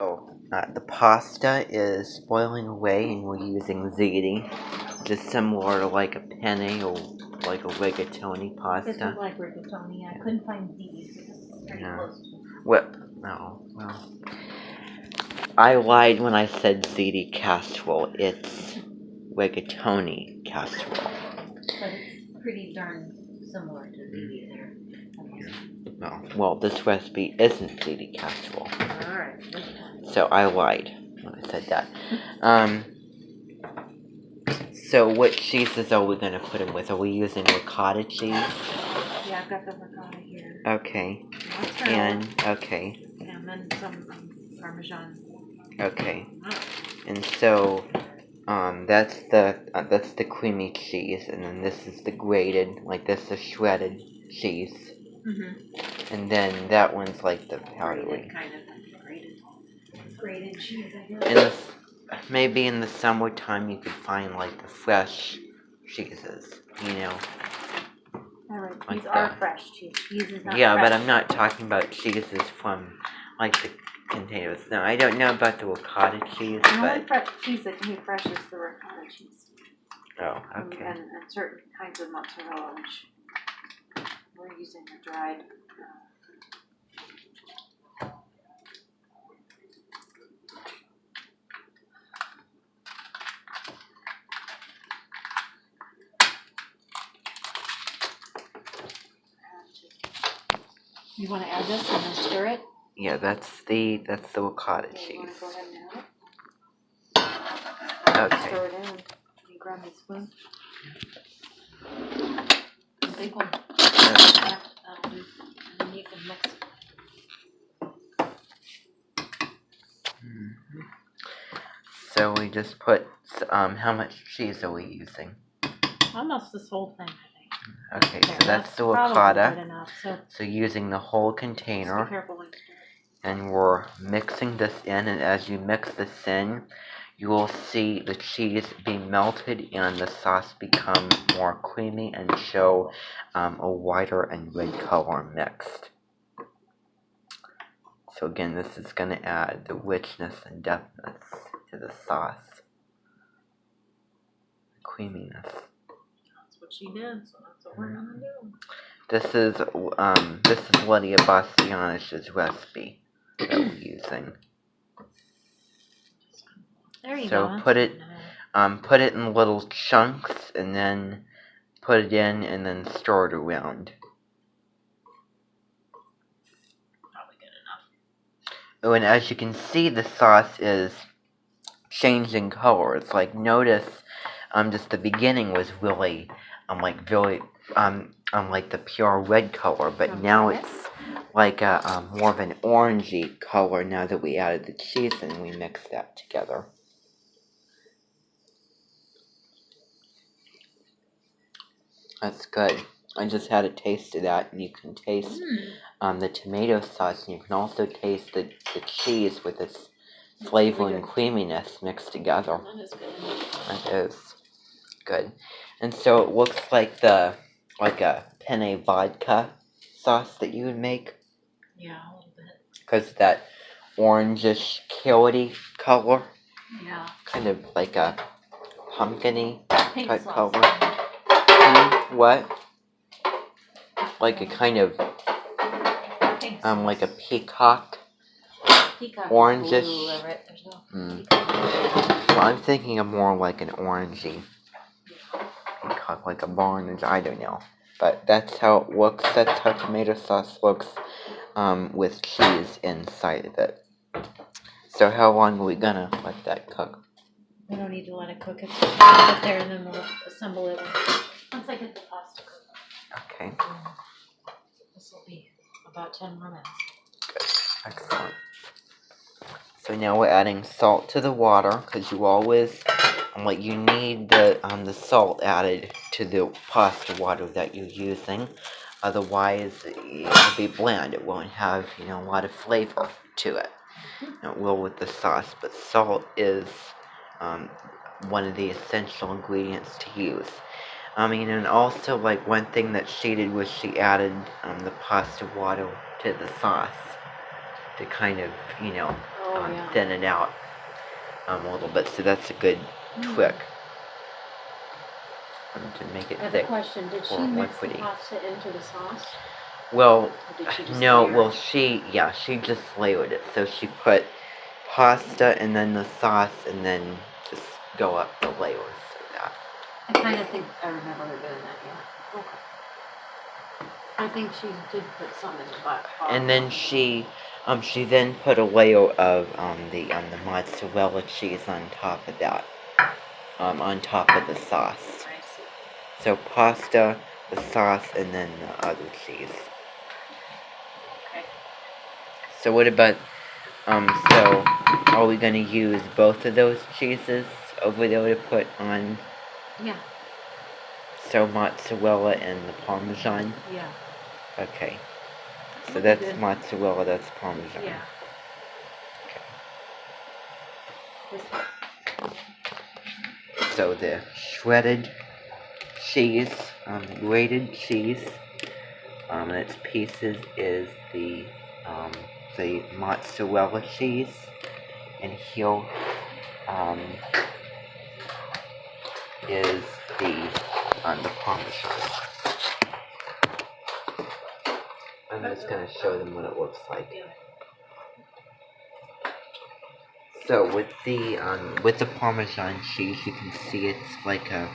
So, the pasta is boiling away and we're using ziti, just similar to like a penne or like a rigatoni This pasta. was like rigatoni. I couldn't find ziti because it's pretty Yeah. close to Well, no, well, I lied when I said ziti casserole. It's rigatoni casserole. But it's pretty darn similar to ziti there. Well, this recipe isn't ziti casserole. Alright. So I lied when I said that. So what cheeses are we gonna put them with? Are we using ricotta cheese? Yeah, I've got the ricotta here. Okay. Mozzarella. And okay. And then some Parmesan. Okay. And so that's the creamy cheese, and then this is the grated, like this is shredded cheese. Mm-hmm. And then that one's like the powdery. Kind of grated cheese, I guess. And this, maybe in the summertime you could find like the fresh cheeses, you know. Alright, like these are that. fresh cheese. Cheese is not Yeah, fresh. but I'm not talking about cheeses from like the containers. No, I don't know about the ricotta cheese, The only but fresh cheese that can be fresh is the ricotta cheese. oh, okay. And certain kinds of mozzarella, which we're using the dried. You want to add this and then stir it? Yeah, that's the ricotta Okay, cheese. you want to go ahead and add it? Okay. Stir it in. Can you grab my spoon? The big one. Okay. That'll do. And then you can mix it. So we just put how much cheese are we using? Almost this whole thing, I think. Okay, There, so that's the probably ricotta. good enough, so using the whole just be container, careful when you stir it. and we're mixing this in, and as you mix this in, you will see the cheese be melted and the sauce become more creamy and show a whiter and red color mixed. So again, this is going to add the richness and depthness to the sauce. Creaminess. That's what she did, so that's what we're gonna do. This is Lydia Bastianish's recipe that we're using. There you So go. put it in little chunks, and then put it in, and then stir it around. Probably good enough. Oh, and as you can see, the sauce is changing color. It's like, notice, just the beginning was really, like the pure red color, but now it's like a more of an orangey color now that we added the cheese and we mixed that together. That's good. I just had a taste of that, and you can taste the tomato sauce, and you can also taste the cheese with its flavor and creaminess mixed together. That is good. That is good. And so it looks like a penne vodka sauce that you would make, Yeah, a little bit. because of that orangish carroty color, Yeah. kind of like a pumpkin-y Pink type sauce. color. What? Like a kind of Pink like a sauce. peacock. Peacock orangish. blue, right? There's no Mm. Well, I'm thinking of more like an orangey peacock, like a barn. I don't know, but that's how it looks. That's how tomato sauce looks with cheese inside of it. So how long are we gonna let that cook? We don't need to let it cook. It's just put there and then we'll assemble it once I get the pasta cooked. Okay, This will be about 10 more minutes. excellent. So now we're adding salt to the water, because you always, you need the salt added to the pasta water that you're using. Otherwise, it'll be bland. It won't have, a lot of flavor to it. It will with the sauce, but salt is one of the essential ingredients to use. And also, one thing that she did was she added the pasta water to the sauce to kind of, yeah. thin it out a little bit. So that's a good trick to make it I have a thick. question. Did she or mix the liquidy. pasta into the sauce? Well, Or did she just no, layer well, it? she just layered it. So she put pasta and then the sauce and then just go up the layers of that. I kind of think I remember her doing that, yeah. Okay. I think she did put some in the bottom. And then she then put a layer of the mozzarella cheese on top of that. On top of the sauce. I see. So pasta, the sauce, and then the other cheese. Okay. So what about so are we gonna use both of those cheeses over there to put on? Yeah. So mozzarella and the Parmesan? Yeah. Okay. So That'd be that's good. mozzarella, that's Parmesan. Yeah. So the shredded cheese, grated cheese, and its pieces is the mozzarella cheese, and here is the Parmesan. I'm just gonna show them what it looks like. So with the Parmesan cheese, you can see it's like a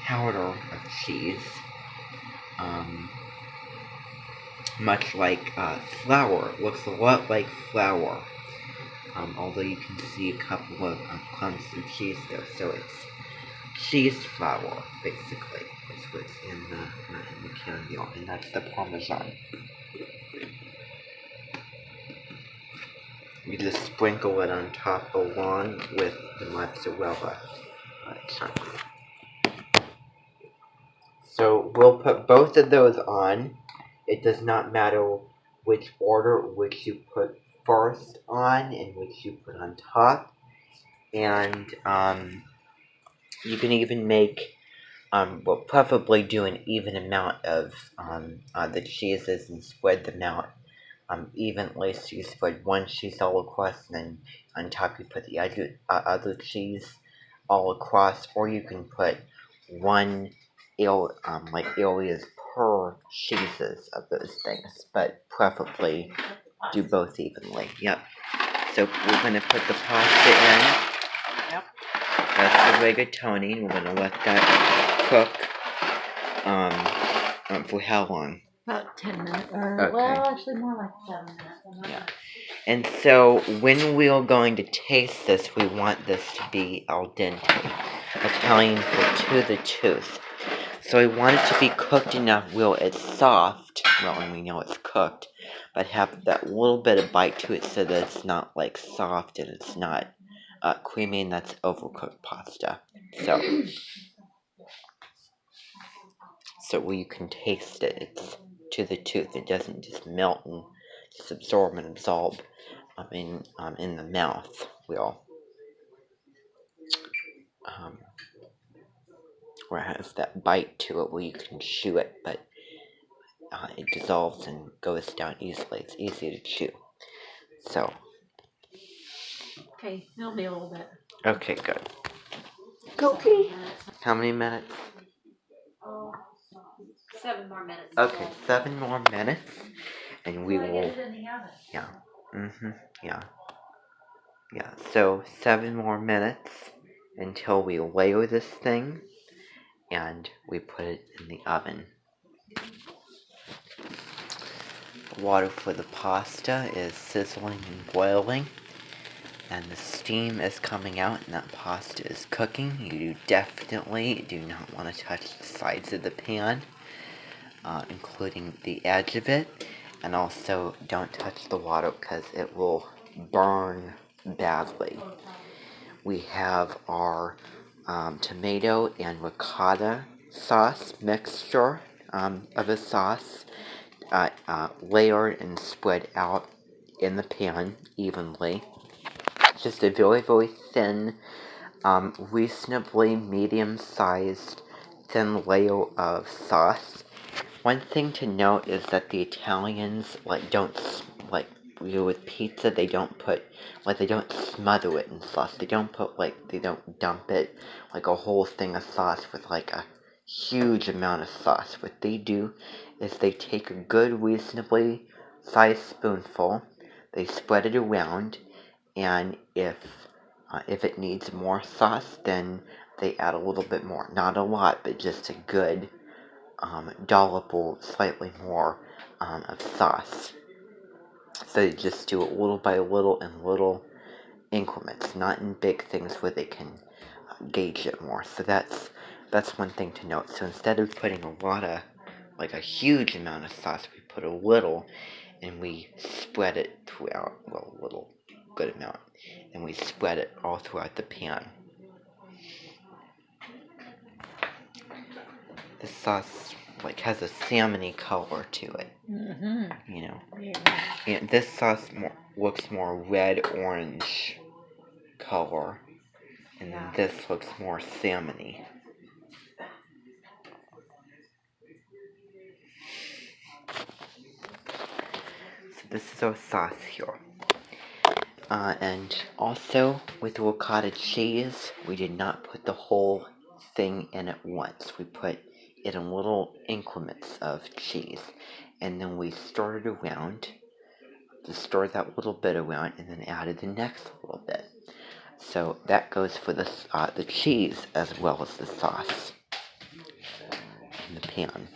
powder of cheese, much like flour. It looks a lot like flour, although you can see a couple of clumps of cheese there. So it's cheese flour, basically, is what's in the can here, and that's the Parmesan. You just sprinkle it on top along with the mozzarella chunk. So we'll put both of those on. It does not matter which order, which you put first on and which you put on top. And you can even make, well, preferably do an even amount of the cheeses and spread them out evenly. So you spread one cheese all across, and then on top you put the other cheese all across, or you can put one areas per cheeses of those things, but preferably do both evenly. Yep. So we're gonna put the pasta in. Yep. That's the rigatoni. We're gonna let that cook. For how long? About 10 minutes. Or, Okay. well, actually more like 7 minutes. I'm not Yeah. sure. And so when we are going to taste this, we want this to be al dente, Italian for to the tooth. So we want it to be cooked enough where it's soft, well, and we know it's cooked, but have that little bit of bite to it so that it's not like soft and it's not creamy, and that's overcooked pasta. So where you can taste it, it's to the tooth. It doesn't just melt and just absorb and absorb in the mouth. Where it has that bite to it where you can chew it, but it dissolves and goes down easily. It's easy to chew. So. Okay, it'll be a little bit. Okay, good. Okay. How many minutes? 7 more minutes. Okay, 7 more minutes, and we will. Get it in the oven. Yeah. Yeah. So 7 more minutes until we layer this thing, and we put it in the oven. Water for the pasta is sizzling and boiling, and the steam is coming out, and that pasta is cooking. You definitely do not want to touch the sides of the pan, including the edge of it, and also don't touch the water because it will burn badly. We have our tomato and ricotta sauce mixture of a sauce layered and spread out in the pan evenly. Just a very, very thin, reasonably medium-sized, thin layer of sauce. One thing to note is that the Italians don't with pizza, they don't put, like, they don't smother it in sauce. They don't put, like, they don't dump it, like, a whole thing of sauce with, like, a huge amount of sauce. What they do is they take a good, reasonably sized spoonful, they spread it around, and if it needs more sauce, then they add a little bit more. Not a lot, but just a good dollop or slightly more of sauce. So they just do it little by little in little increments, not in big things where they can gauge it more. So that's one thing to note. So instead of putting a lot of, like a huge amount of sauce, we put a little, and we spread it throughout, well, a little good amount, and we spread it all throughout the pan. The sauce, like, has a salmony color to it, you know. And this sauce looks more red-orange color, and then this looks more salmony. So this is our sauce here. And also, with ricotta cheese, we did not put the whole thing in at once. We put it in little increments of cheese, and then we stirred it around, just stirred that little bit around, and then added the next little bit. So that goes for the cheese as well as the sauce in the pan.